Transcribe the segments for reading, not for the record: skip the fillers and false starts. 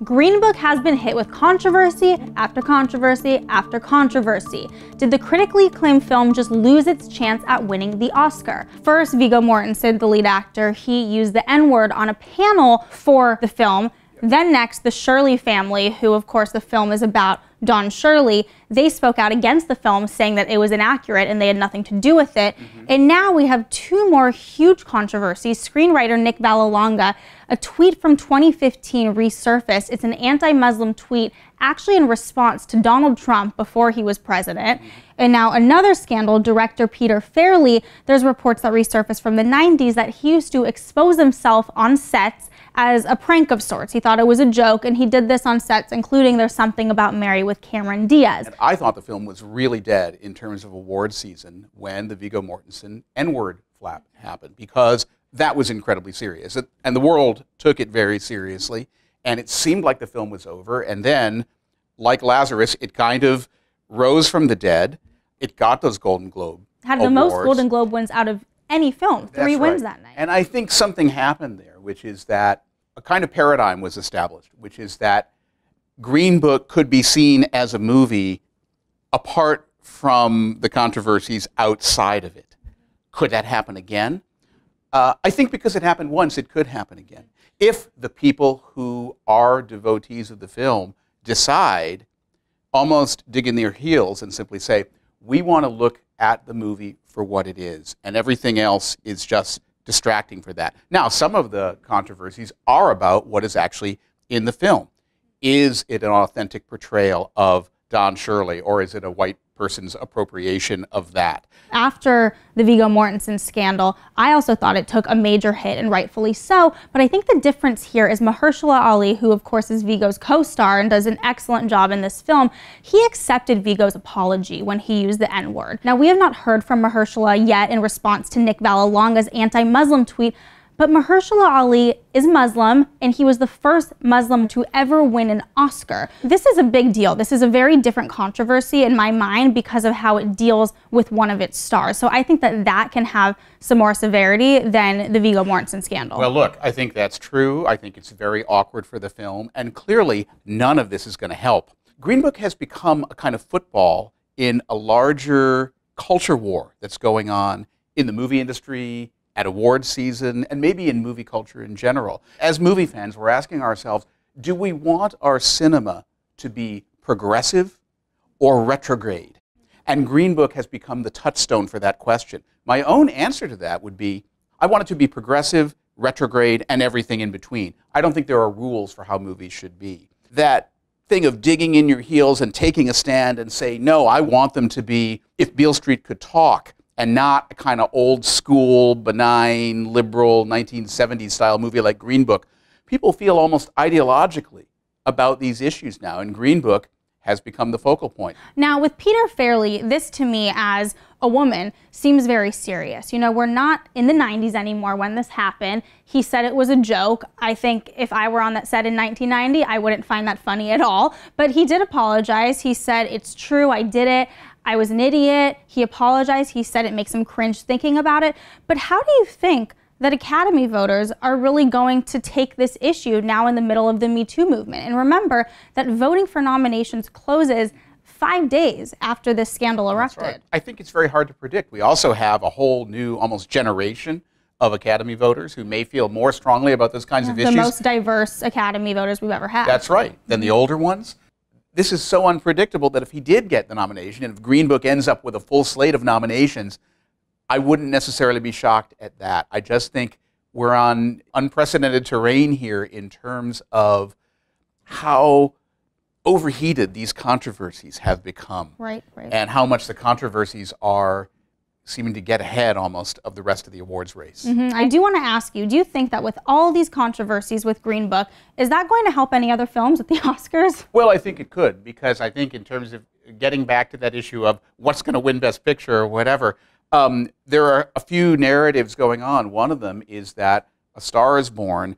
Green Book has been hit with controversy after controversy after controversy. Did the critically acclaimed film just lose its chance at winning the Oscar? First, Viggo Mortensen, the lead actor, he used the N-word on a panel for the film. Then next, the Shirley family, who of course the film is about Don Shirley, they spoke out against the film, saying that it was inaccurate and they had nothing to do with it. And now we have two more huge controversies. Screenwriter Nick Vallelonga, a tweet from 2015 resurfaced. It's an anti-Muslim tweet, actually in response to Donald Trump before he was president. And now another scandal, director Peter Farrelly, there's reports that resurfaced from the 90s that he used to expose himself on sets as a prank of sorts. He thought it was a joke, and he did this on sets, including There's Something About Mary with Cameron Diaz. And I thought the film was really dead in terms of award season when the Viggo Mortensen N-word flap happened, because that was incredibly serious. And the world took it very seriously, and it seemed like the film was over. And then, like Lazarus, it kind of rose from the dead. It got those Golden Globe Had the most Golden Globe wins out of any film, three wins that night. And I think something happened there, which is that a kind of paradigm was established, which is that Green Book could be seen as a movie apart from the controversies outside of it. Could that happen again? I think because it happened once, it could happen again. If the people who are devotees of the film decide, almost dig in their heels and simply say, we want to look at the movie for what it is, and everything else is just distracting for that. Now, some of the controversies are about what is actually in the film. Is it an authentic portrayal of Don Shirley, or is it a white person's appropriation of that? After the Viggo Mortensen scandal, I also thought it took a major hit, and rightfully so, but I think the difference here is Mahershala Ali, who of course is Viggo's co-star and does an excellent job in this film, he accepted Viggo's apology when he used the N-word. Now, we have not heard from Mahershala yet in response to Nick Vallelonga's anti-Muslim tweet, but Mahershala Ali is Muslim, and he was the first Muslim to ever win an Oscar. This is a big deal. This is a very different controversy in my mind because of how it deals with one of its stars. So I think that that can have some more severity than the Viggo Mortensen scandal. Well, look, I think that's true. I think it's very awkward for the film, and clearly none of this is going to help. Green Book has become a kind of football in a larger culture war that's going on in the movie industry, at award season, and maybe in movie culture in general. As movie fans, we're asking ourselves, do we want our cinema to be progressive or retrograde? And Green Book has become the touchstone for that question. My own answer to that would be, I want it to be progressive, retrograde, and everything in between. I don't think there are rules for how movies should be. That thing of digging in your heels and taking a stand and say, no, I want them to be If Beale Street Could Talk, and not a kind of old school, benign, liberal 1970s style movie like Green Book. People feel almost ideologically about these issues now, and Green Book has become the focal point. Now, with Peter Farrelly, this to me as a woman seems very serious. You know, we're not in the 90s anymore when this happened. He said it was a joke. I think if I were on that set in 1990, I wouldn't find that funny at all. But he did apologize. He said, it's true, I did it. I was an idiot. He apologized. He said it makes him cringe thinking about it. But how do you think that Academy voters are really going to take this issue now in the middle of the Me Too movement? And remember that voting for nominations closes 5 days after this scandal erupted. That's right. I think it's very hard to predict. We also have a whole new, almost generation of Academy voters who may feel more strongly about those kinds of issues. The most diverse Academy voters we've ever had. That's right. Than the older ones. This is so unpredictable that if he did get the nomination, and if Green Book ends up with a full slate of nominations, I wouldn't necessarily be shocked at that. I just think we're on unprecedented terrain here in terms of how overheated these controversies have become. Right. And how much the controversies are seeming to get ahead almost of the rest of the awards race. I do want to ask you, do you think that with all these controversies with Green Book, is that going to help any other films at the Oscars? Well, I think it could, because I think in terms of getting back to that issue of what's going to win Best Picture or whatever, there are a few narratives going on. One of them is that A Star is Born,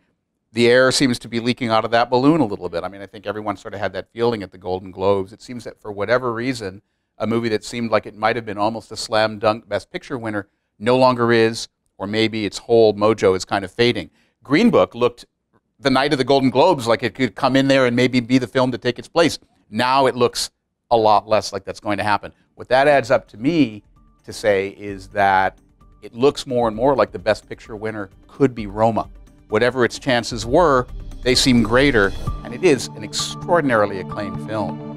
the air seems to be leaking out of that balloon a little bit. I mean, I think everyone sort of had that feeling at the Golden Globes. It seems that for whatever reason, a movie that seemed like it might have been almost a slam dunk Best Picture winner no longer is, or maybe its whole mojo is kind of fading. Green Book looked the night of the Golden Globes, like it could come in there and maybe be the film to take its place. Now it looks a lot less like that's going to happen. What that adds up to me to say is that it looks more and more like the Best Picture winner could be Roma. Whatever its chances were, they seem greater, and it is an extraordinarily acclaimed film.